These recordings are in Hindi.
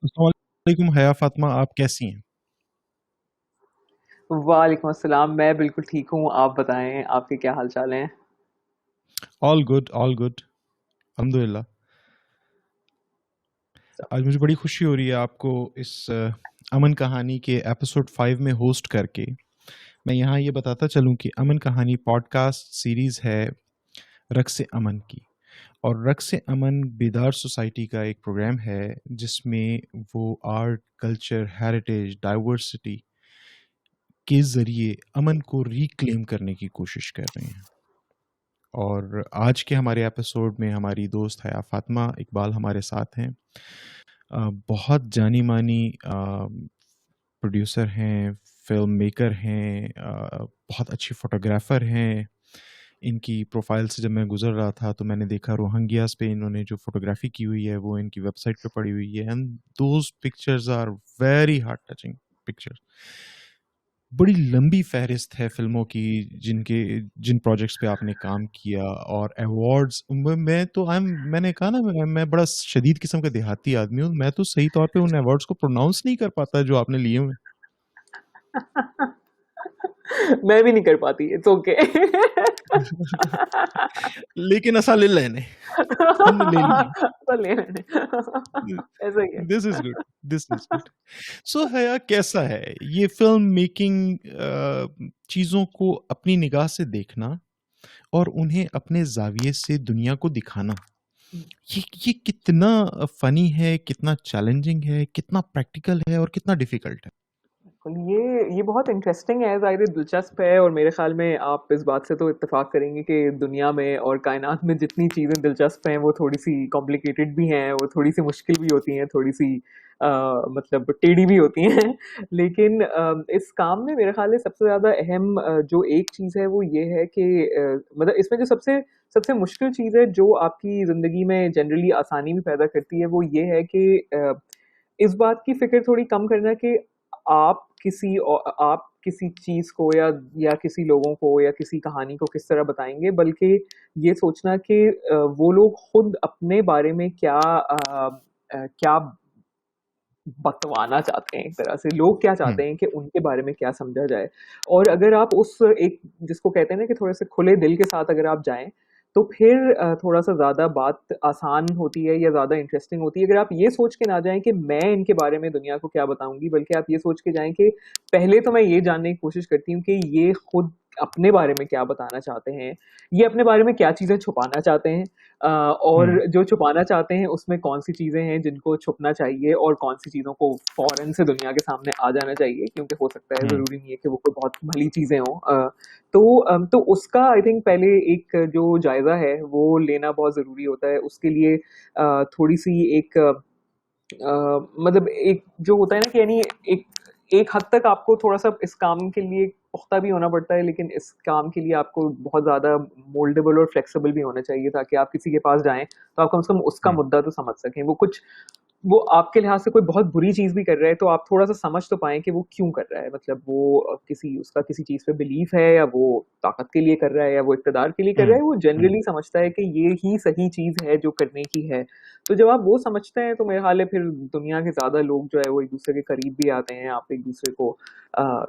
अस्सलाम वालेकुम हया फातिमा, आप कैसी हैं? वालेकुम अस्सलाम। मैं बिल्कुल ठीक हूँ। आप बताएं, आपके क्या हाल चाल हैं? ऑल गुड, ऑल गुड, अल्हम्दुलिल्लाह। सब आज मुझे बड़ी खुशी हो रही है आपको इस अमन कहानी के एपिसोड 5 में होस्ट करके। मैं यहाँ ये बताता चलूँ कि अमन कहानी पॉडकास्ट सीरीज़ है रक्स अमन की। और रक्स अमन बेदार सोसाइटी का एक प्रोग्राम है जिसमें वो आर्ट, कल्चर, हेरिटेज, डाइवर्सिटी के ज़रिए अमन को रिक्लेम करने की कोशिश कर रहे हैं। और आज के हमारे एपिसोड में हमारी दोस्त हया फातिमा इकबाल हमारे साथ हैं। बहुत जानी मानी प्रोड्यूसर हैं, फिल्म मेकर हैं, बहुत अच्छी फोटोग्राफर हैं। इनकी प्रोफाइल से जब मैं गुजर रहा था तो मैंने देखा रोहिंग्यास पे इन्होंने जो फोटोग्राफी की हुई है वो इनकी वेबसाइट पे पड़ी हुई है, and those pictures are very heart touching pictures. बड़ी लंबी फहरिस्त है फ़िल्मों की जिनके जिन प्रोजेक्ट्स पे आपने काम किया और अवार्ड्स। मैं तो मैंने कहा ना, मैं बड़ा शदीद किस्म का देहाती आदमी हूँ। मैं तो सही तौर पे उन अवार्ड्स को प्रोनाउंस नहीं कर पाता जो आपने लिए हुए हैं। मैं भी नहीं कर पाती। It's okay. लेकिन असा ले लेने, हमने ले लिए। तो ले मैंने। ऐसा ही है। This is good, this is good. So Haya, कैसा है ये फिल्म मेकिंग, चीज़ों को अपनी निगाह से देखना और उन्हें अपने ज़ाविये से दुनिया को दिखाना, ये कितना फ़नी है, कितना चैलेंजिंग है, कितना प्रैक्टिकल है और कितना डिफ़िकल्ट है? ये बहुत इंटरेस्टिंग है, ज़ाहिर दिलचस्प है। और मेरे ख्याल में आप इस बात से तो इत्तेफाक करेंगे कि दुनिया में और कायनात में जितनी चीज़ें दिलचस्प हैं वो थोड़ी सी कॉम्प्लिकेटेड भी हैं, वो थोड़ी सी मुश्किल भी होती हैं, थोड़ी सी मतलब टेढ़ी भी होती हैं। लेकिन इस काम में मेरे ख्याल में सबसे ज़्यादा अहम जो एक चीज़ है वो ये है कि मतलब इसमें जो सबसे सबसे मुश्किल चीज़ है जो आपकी ज़िंदगी में जनरली आसानी भी पैदा करती है वो ये है कि इस बात की फ़िक्र थोड़ी कम करना कि आप किसी चीज़ को या किसी लोगों को या किसी कहानी को किस तरह बताएँगे, बल्कि ये सोचना कि वो लोग खुद अपने बारे में क्या बतवाना चाहते हैं। एक तरह से लोग क्या हुँ, चाहते हैं कि उनके बारे में क्या समझा जाए। और अगर आप उस एक जिसको कहते हैं ना कि थोड़े से खुले दिल के साथ अगर आप जाएँ, तो फिर थोड़ा-सा ज़्यादा बात आसान होती है या ज़्यादा इंटरेस्टिंग होती है। अगर आप ये सोच के ना जाएँ कि मैं इनके बारे में दुनिया को क्या बताऊँगी, बल्कि आप ये सोच के जाएँ कि पहले तो मैं ये जानने की कोशिश करती हूँ कि ये खुद अपने बारे में क्या बताना चाहते हैं, ये अपने बारे में क्या चीज़ें छुपाना चाहते हैं, और हुँ, जो छुपाना चाहते हैं उसमें कौन-सी चीज़ें हैं जिनको छुपना चाहिए और कौन-सी चीज़ों को फ़ौरन से दुनिया के सामने आ जाना चाहिए, क्योंकि हो सकता है हुँ, ज़रूरी नहीं है कि वो कोई बहुत भली चीज़ें हों। तो उसका आई थिंक पहले एक जो जायज़ा है वो लेना बहुत ज़रूरी होता है। उसके लिए थोड़ी-सी एक मतलब एक जो होता है ना कि यानी एक एक हद तक आपको थोड़ा-सा इस काम के लिए पुख्ता भी होना पड़ता है, लेकिन इस काम के लिए आपको बहुत ज़्यादा मोल्डेबल और फ्लेक्सिबल भी होना चाहिए ताकि आप किसी के पास जाएँ, तो आप कम से कम उसका हुँ, मुद्दा तो समझ सकें। वो आपके लिहाज से कोई बहुत बुरी चीज़ भी कर रहा है, तो आप थोड़ा-सा समझ तो पाएँ कि वो क्यों कर रहा है। मतलब वो उसका किसी चीज़ पे बिलीफ है, या वो ताकत के लिए कर रहा है, या वो इक़्तिदार के लिए कर रहा हुँ, है। वो हुँ, जनरली समझता है कि ये ही सही चीज़ है जो करने की है। तो जब आप वो समझते हैं तो मेरे ख़्याल है फिर दुनिया के ज़्यादा लोग जो है वो एक-दूसरे के करीब भी आते हैं। आप एक-दूसरे को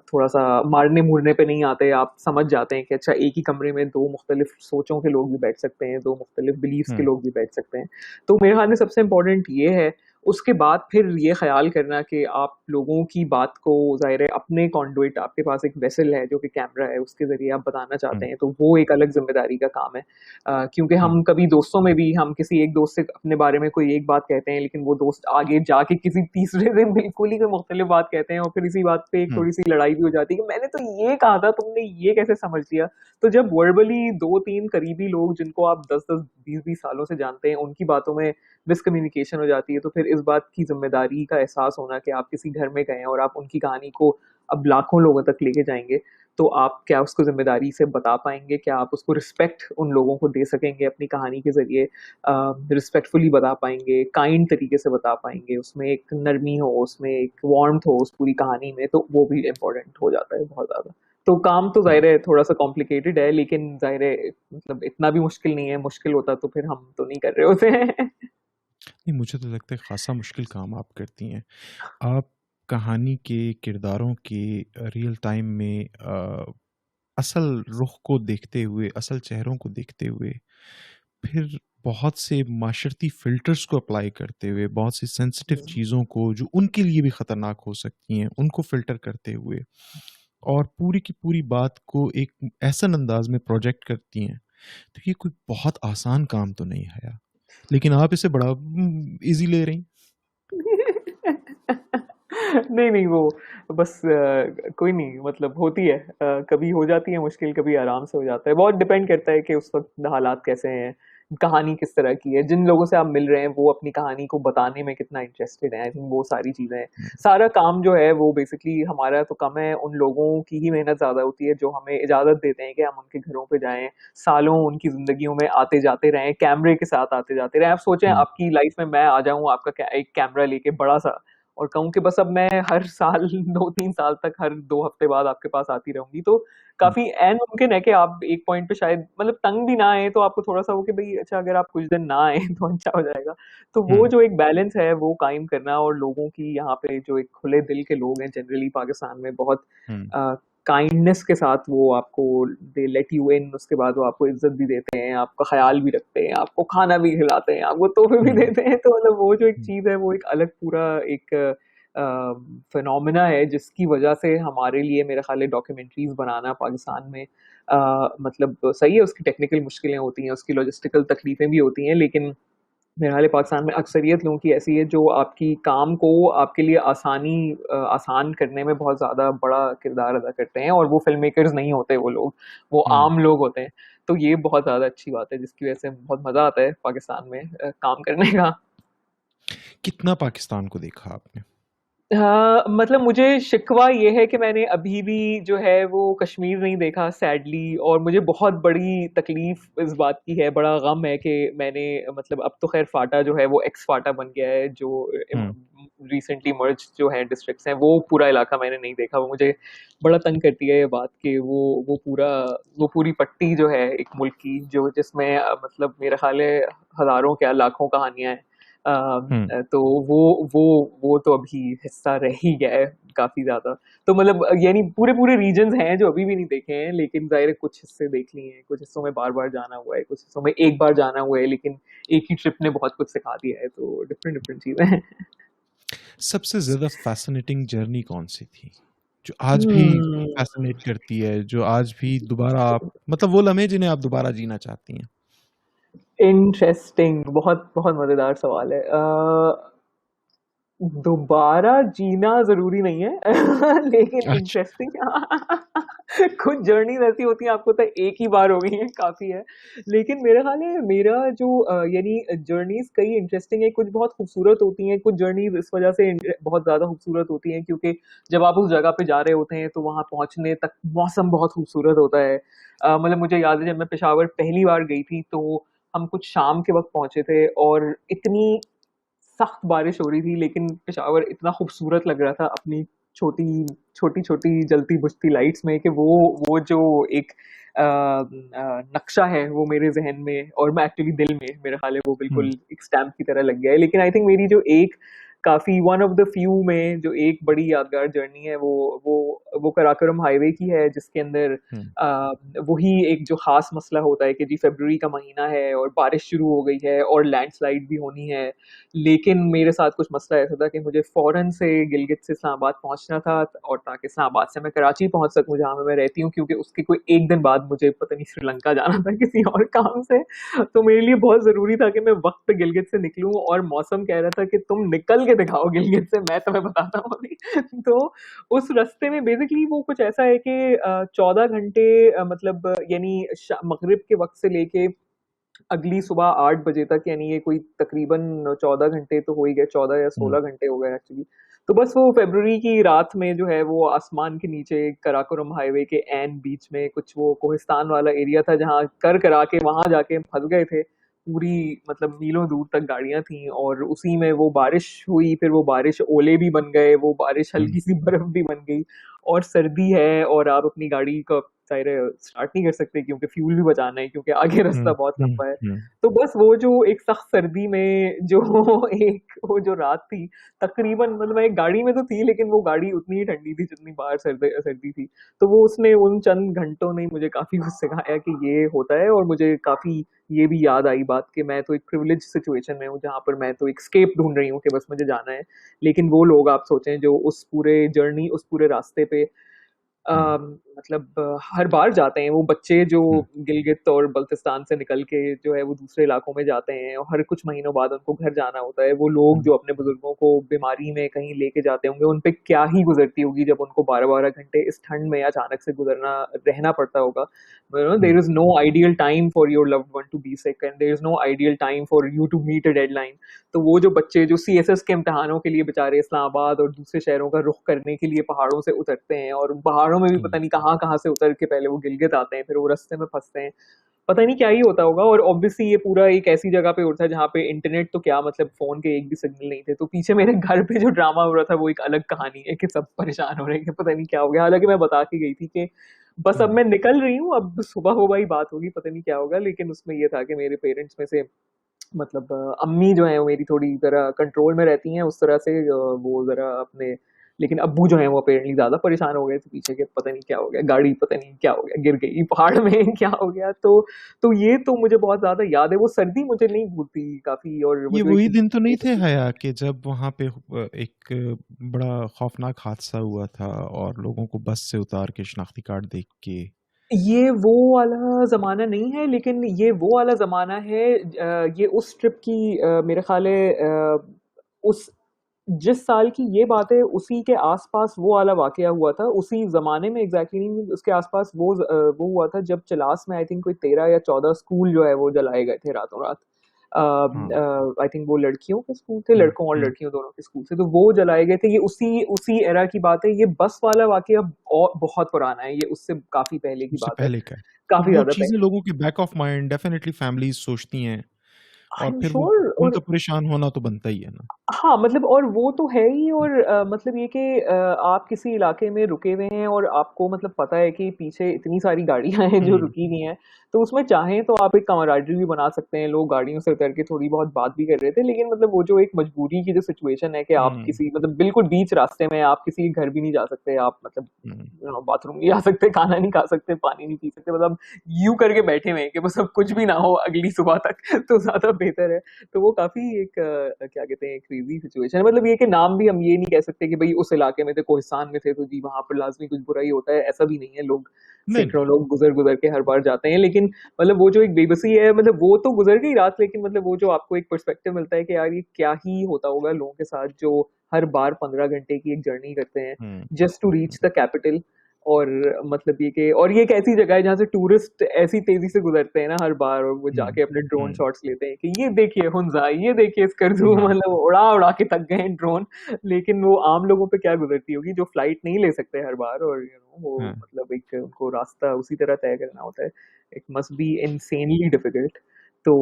थोड़ा-सा मारने-मुरने पे नहीं आते। आप समझ जाते हैं कि अच्छा, एक ही कमरे में 2 मुख़्तलिफ़ सोचों के लोग भी बैठ सकते हैं, 2 मुख़्तलिफ़ बिलीफ़्स के हुँ, लोग भी बैठ सकते हैं। तो मेरे ख़्याल में सबसे इम्पोर्टेंट ये है। उसके बाद फिर ये ख़्याल करना कि आप लोगों की बात को ज़ाहिर है अपने कॉन्डुइट, आपके पास एक वेसल है जो कि कैमरा है, उसके ज़रिए आप बताना चाहते हुँ, हैं, तो वो एक अलग ज़िम्मेदारी का काम है। क्योंकि हुँ, हम कभी दोस्तों में भी हम किसी एक दोस्त से अपने बारे में कोई एक बात कहते हैं, लेकिन वो दोस्त आगे जाके किसी तीसरे से बिल्कुल ही कोई मुख़्तलिफ़ बात कहते हैं और फिर इसी बात पे एक हुँ, थोड़ी-सी लड़ाई भी हो जाती है कि मैंने तो ये कहा था, तुमने ये कैसे समझ लिया? तो जब वर्बली 2-3 करीबी लोग जिनको आप 10-10, 20-20 सालों से जानते हैं, उनकी बातों में मिसकम्युनिकेशन हो जाती है, तो फिर इस बात की ज़िम्मेदारी का एहसास होना कि आप किसी घर में गए हैं और आप उनकी कहानी को अब लाखों लोगों तक लेके जाएँगे, तो आप क्या उसको ज़िम्मेदारी से बता पाएँगे? क्या आप उसको रिस्पेक्ट उन लोगों को दे सकेंगे अपनी कहानी के ज़रिए? रिस्पेक्टफुली बता पाएँगे, काइंड तरीके से बता पाएँगे, उसमें एक नरमी हो, उसमें एक वार्म्थ हो उस पूरी कहानी में, तो वो भी इम्पोर्टेंट हो जाता है बहुत ज़्यादा। तो काम तो हुँ। ज़ाहिर है थोड़ा-सा कॉम्प्लिकेटेड है, लेकिन ज़ाहिर है मतलब इतना भी मुश्किल नहीं है। मुश्किल होता तो फिर हम तो नहीं कर रहे होते हैं। नहीं, मुझे तो लगता है ख़ासा मुश्किल काम आप करती हैं। आप कहानी के किरदारों के रियल टाइम में असल रुख को देखते हुए, असल चेहरों को देखते हुए, फिर बहुत से माशरती फ़िल्टर्स को अप्लाई करते हुए, बहुत सी सेंसिटिव चीज़ों को जो उनके लिए भी ख़तरनाक हो सकती हैं, उनको फ़िल्टर करते हुए और पूरी की पूरी बात को एक ऐसन अंदाज़ में प्रोजेक्ट करती हैं, तो ये कोई बहुत आसान काम तो नहीं है यार। लेकिन आप इसे बड़ा ईज़ी ले रही हैं। नहीं नहीं, वो बस कोई नहीं, मतलब होती है, कभी हो जाती है मुश्किल, कभी आराम से हो जाता है। बहुत डिपेंड करता है कि उस वक्त हालात कैसे हैं, कहानी किस तरह की है, जिन लोगों से आप मिल रहे हैं वो अपनी कहानी को बताने में कितना इंटरेस्टेड है। आई थिंक वो सारी चीजें हैं। हुँ, सारा काम जो है वो बेसिकली हमारा तो कम है, उन लोगों की ही मेहनत ज्यादा होती है जो हमें इजाजत देते हैं कि हम उनके घरों पे जाएं, सालों उनकी जिंदगियों में आते जाते रहें, कैमरे के साथ आते जाते रहें। आप सोचें हुँ, आपकी लाइफ में मैं आ जाऊं आपका एक कैमरा लेके बड़ा सा, और कहूँ कि बस अब मैं हर साल 2-3 साल तक हर 2 हफ्ते बाद आपके पास आती रहूँगी, तो हुँ, काफ़ी ऐन मुमकिन है कि आप एक पॉइंट पे शायद मतलब तंग भी ना आएँ, तो आपको थोड़ा-सा हो कि भई अच्छा अगर आप कुछ दिन ना आएँ तो अच्छा हो जाएगा। तो वो हुँ, जो एक बैलेंस है वो कायम करना, और लोगों की यहाँ पे जो एक खुले दिल के लोग हैं जनरली पाकिस्तान में, बहुत हुँ, अ, काइंडनेस के साथ वो आपको दे लेट यू इन, उसके बाद वो आपको इज़्ज़त भी देते हैं, आपका ख़्याल भी रखते हैं, आपको खाना भी खिलाते हैं, आपको तोहफ़े भी हुँ, देते हैं। तो मतलब वो जो एक हुँ, चीज़ है वो एक अलग पूरा एक फिनोमेना है, जिसकी वजह से हमारे लिए मेरा ख़्याल है डॉक्यूमेंट्रीज़ बनाना पाकिस्तान में मतलब सही है, उसकी टेक्निकल मुश्किलें होती हैं, उसकी लॉजिस्टिकल तकलीफ़ें भी होती हैं, लेकिन मेरा ख़्याल है पाकिस्तान में अक्सरियत लोगों की ऐसी है जो आपकी काम को आपके लिए आसान करने में बहुत ज़्यादा बड़ा किरदार अदा करते हैं, और वो फ़िल्म मेकर्स नहीं होते वो लोग, वो हुँ। आम लोग होते हैं। तो ये बहुत ज़्यादा अच्छी बात है जिसकी वजह से बहुत मज़ा आता है पाकिस्तान में काम करने का। कितना पाकिस्तान को देखा आपने? हाँ, मतलब मुझे शिकवा ये है कि मैंने अभी भी जो है वो कश्मीर नहीं देखा सैडली, और मुझे बहुत बड़ी तकलीफ़ इस बात की है, बड़ा गम है कि मैंने मतलब अब तो ख़ैर फाटा जो है वो एक्स फाटा बन गया है, जो हुँ, रिसेंटली मर्ज जो है डिस्ट्रिक्ट्स हैं, वो पूरा इलाका मैंने नहीं देखा। वो मुझे बड़ा तंग करती है ये बात कि वो पूरी पट्टी जो है एक मुल्क की, जो जिसमें मतलब मेरा ख़्याल है हज़ारों क्या लाखों कहानियाँ हैं। हुँ। तो वो वो वो तो अभी हिस्सा रह ही गया है काफ़ी ज़्यादा। तो मतलब यानी पूरे-पूरे रीजन्स हैं जो अभी भी नहीं देखे हैं, लेकिन ज़ाहिर है कुछ हिस्से देख लिए हैं, कुछ हिस्सों में बार-बार जाना हुआ है, कुछ हिस्सों में एक बार जाना हुआ है, लेकिन एक ही ट्रिप ने बहुत कुछ सिखा दिया है, तो डिफरेंट-डिफरेंट चीज़ें हैं। सबसे ज़्यादा फ़ैसिनेटिंग जर्नी कौन-सी थी? जो आज भी हुँ। फ़ैसिनेट करती है, जो आज भी दोबारा आप मतलब वो लम्हे जिन्हें आप दोबारा जीना चाहती हैं? इंटरेस्टिंग, बहुत बहुत मज़ेदार सवाल है। दोबारा जीना ज़रूरी नहीं है लेकिन अच्छा। इंटरेस्टिंग कुछ जर्नीज़ ऐसी होती हैं आपको तो एक ही बार हो गई हैं, काफ़ी है। लेकिन मेरा ख़्याल है मेरा जो यानी जर्नीज़ कई इंटरेस्टिंग है, कुछ बहुत खूबसूरत होती हैं, कुछ जर्नीज़ इस वज़ह से बहुत ज़्यादा खूबसूरत होती हैं क्योंकि जब आप उस जगह पे जा रहे होते हैं तो वहाँ पहुँचने तक मौसम बहुत खूबसूरत होता है। मतलब मुझे याद है जब मैं पेशावर पहली बार गई थी तो हम कुछ शाम के वक़्त पहुँचे थे, और इतनी सख्त बारिश हो रही थी, लेकिन पेशावर इतना खूबसूरत लग रहा था अपनी छोटी छोटी-छोटी जलती-बुझती लाइट्स में कि वो जो एक नक्शा है वो मेरे ज़हन में, और मैं एक्चुअली दिल में, मेरा ख़्याल है वो बिल्कुल हुँ, एक स्टैम्प की तरह लग गया है। लेकिन आई थिंक मेरी जो एक काफ़ी वन ऑफ द फ्यू में जो एक बड़ी यादगार जर्नी है वो कराकोरम हाईवे की है, जिसके अंदर हुँ, वही एक जो ख़ास मसला होता है कि जी फ़रवरी का महीना है और बारिश शुरू हो गई है और लैंडस्लाइड भी होनी है। लेकिन मेरे साथ कुछ मसला ऐसा था कि मुझे फ़ौरन से गिलगित से इस्लामाबाद पहुँचना था, और ताकि इस्लामाबाद से मैं कराची पहुँच सकूँ जहाँ मैं रहती हूँ, क्योंकि उसके कोई 1 दिन बाद मुझे पता नहीं श्रीलंका जाना था किसी और काम से। तो मेरे लिए बहुत ज़रूरी था कि मैं वक़्त पे गिलगित से निकलूँ, और मौसम कह रहा था कि तुम निकल के दिखाओ गिलगित से, मैं तुम्हें बताता हूँ अभी। तो उस रास्ते में बेसिकली वो कुछ ऐसा है कि 14 घंटे मतलब यानी मगरिब के वक़्त से लेके अगली सुबह 8 बजे तक, यानी ये कोई तकरीबन 14 घंटे तो हो ही गए, 14 या हुँ, 16 घंटे हो गए एक्चुअली। तो बस वो फ़रवरी की रात में जो है वो आसमान के नीचे कराकोरम हाईवे के ऐन बीच में कुछ वो कोहिस्तान वाला एरिया था जहाँ कर-करा के वहाँ जाके हम फँस गए थे। पूरी मतलब मीलों दूर तक गाड़ियाँ थीं, और उसी में वो बारिश हुई, फिर वो बारिश ओले भी बन गए, वो बारिश हुँ, हल्की-सी बर्फ़ भी बन गई, और सर्दी है और आप अपनी गाड़ी का जाहिर है स्टार्ट नहीं कर सकते क्योंकि फ्यूल भी बचाना है, क्योंकि आगे रास्ता बहुत लंबा है। हम्म। तो बस वो जो एक सख्त सर्दी में जो एक वो जो रात थी, तकरीबन मतलब मैं एक गाड़ी में तो थी, लेकिन वो गाड़ी उतनी ही ठंडी थी जितनी बाहर सर्दी सर्दी थी। तो वो उसने उन चंद घंटों ने मुझे काफी कुछ सिखाया कि ये होता है, और मुझे काफी ये भी याद आई बात कि मैं तो एक प्रिविलेज सिचुएशन में हूँ जहाँ पर मैं तो एक स्केप ढूंढ रही हूँ कि बस मुझे जाना है। लेकिन वो लोग आप सोचें जो उस पूरे जर्नी, उस पूरे रास्ते पे हम्म। मतलब हर बार जाते हैं, वो बच्चे जो हम्म। गिलगित और बल्तिस्तान से निकल के जो है वो दूसरे इलाकों में जाते हैं, और हर कुछ महीनों बाद उनको घर जाना होता है। वो लोग हम्म। जो अपने बुजुर्गों को बीमारी में कहीं लेके जाते होंगे, उन पे क्या ही गुजरती होगी जब उनको 12-12 घंटे इस ठंड में अचानक से गुजरना रहना पड़ता होगा। There hmm. Is no ideal time for your loved one to be sick, and there is no ideal time for you to meet a deadline. तो वो जो बच्चे जो सीएसएस के इम्तिहानों के लिए बेचारे इस्लामाबाद और दूसरे शहरों का रुख करने के लिए पहाड़ों से उतरते हैं, और पहाड़ों में भी पता नहीं कहाँ कहाँ से उतर के पहले वो गिलगित आते हैं, फिर वो रास्ते में फंसते हैं, पता नहीं क्या ही होता होगा। और ऑब्वियसली ये पूरा एक ऐसी जगह पे होता है जहाँ पे इंटरनेट तो क्या, मतलब फोन के एक भी सिग्नल नहीं थे। तो पीछे मेरे घर पे जो ड्रामा हो रहा था वो एक अलग कहानी है कि सब परेशान हो रहे हैं कि पता नहीं क्या हो गया। हालांकि मैं बता के गई थी कि बस अब हम्म। मैं निकल रही हूँ, अब सुबह सुबह ही बात होगी, पता नहीं क्या होगा। लेकिन उसमें ये था कि मेरे पेरेंट्स में से मतलब अम्मी जो है वो मेरी थोड़ी जरा कंट्रोल में रहती हैं उस तरह से, वो जरा अपने, लेकिन अब्बू जो है वो अपेरेंटली ज्यादा परेशान हो गए थे पीछे के, पता नहीं क्या हो गया, गाड़ी पता नहीं क्या हो गया, गिर गई पहाड़ में क्या हो गया। तो ये तो मुझे बहुत ज्यादा याद है, वो सर्दी मुझे नहीं भूलती काफी। और वो ये जो वही एक दिन तो नहीं थे हया कि जब वहां पे एक बड़ा खौफनाक हादसा हुआ था और लोगों को बस से उतार के शनाख्ती कार्ड देख के। ये वो वाला ज़माना नहीं है, लेकिन ये वो वाला ज़माना है। ये उस ट्रिप की मेरे ख़्याल है उस जिस साल की ये बात है उसी के आसपास वो वाला वाक़या हुआ था। उसी ज़माने में एग्ज़ैक्टली नहीं, उसके आसपास वो हुआ था जब चलास में आई थिंक कोई 13 या 14 स्कूल जो है वो जलाए गए थे रातों-रात। हाँ। आई थिंक वो लड़कियों के स्कूल थे, हम्म। लड़कों और हम्म। लड़कियों दोनों के स्कूल थे, तो वो जलाए गए थे। ये उसी उसी एरा की बात है। ये बस वाला वाक़या और बहुत पुराना है, ये उससे काफ़ी पहले की उससे बात है, पहले का है। तो काफ़ी वो ज़्यादा चीजें पहले। लोगों के back of mind definitely families सोचती हैं, आई और एम फिर वो श्योर। उनका परेशान होना तो बनता ही है ना। हाँ, मतलब और वो तो है ही। और मतलब ये कि आप किसी इलाके में रुके हुए हैं और आपको मतलब पता है कि पीछे इतनी सारी गाड़ियां हैं जो हम्म। रुकी हुई हैं, तो उसमें चाहें तो आप एक कमराडरी भी बना सकते हैं। लोग गाड़ियों से उतर के थोड़ी बहुत बात भी कर रहे थे, लेकिन मतलब वो जो एक मजबूरी की जो सिचुएशन है कि आप हम्म। किसी मतलब बिल्कुल बीच रास्ते में आप किसी के घर भी नहीं जा सकते, आप मतलब हम्म। बाथरूम नहीं जा सकते, खाना नहीं खा सकते, पानी नहीं पी सकते, मतलब यूं करके बैठे हुए हैं कि बस अब कुछ भी ना हो अगली सुबह तक तो ज्यादा बेहतर है। तो वो काफी एक क्या कहते हैं क्रेजी सिचुएशन है। मतलब ये कि नाम भी हम ये नहीं कह सकते कि भाई उस इलाके में थे, कोहिस्तान में थे तो जी वहां पर लाजमी कुछ बुरा ही होता है, ऐसा भी नहीं है। लोग नहीं नहीं। सैकड़ों लोग गुजर गुजर के हर बार जाते हैं, लेकिन मतलब वो जो एक बेबसी है, मतलब वो तो गुजर गई रात, लेकिन मतलब वो जो आपको एक पर्सपेक्टिव मिलता है कि यार ये क्या ही होता होगा लोगों के साथ जो हर बार 15 घंटे की एक जर्नी करते हैं hmm. Just to reach the capital. और मतलब ये कि और ये एक ऐसी जगह है जहाँ से टूरिस्ट ऐसी तेजी से गुजरते हैं ना हर बार, और वो हम्म। जाके अपने ड्रोन हम्म। शॉट्स लेते हैं कि ये देखिए हुंजा, ये देखिए स्कर्दू, हाँ। मतलब उड़ा उड़ा के थक गए हैं ड्रोन। लेकिन वो आम लोगों पे क्या गुजरती होगी जो फ्लाइट नहीं ले सकते हर बार, और वो हाँ। मतलब एक उनको रास्ता उसी तरह तय करना होता है। It must be insanely difficult. तो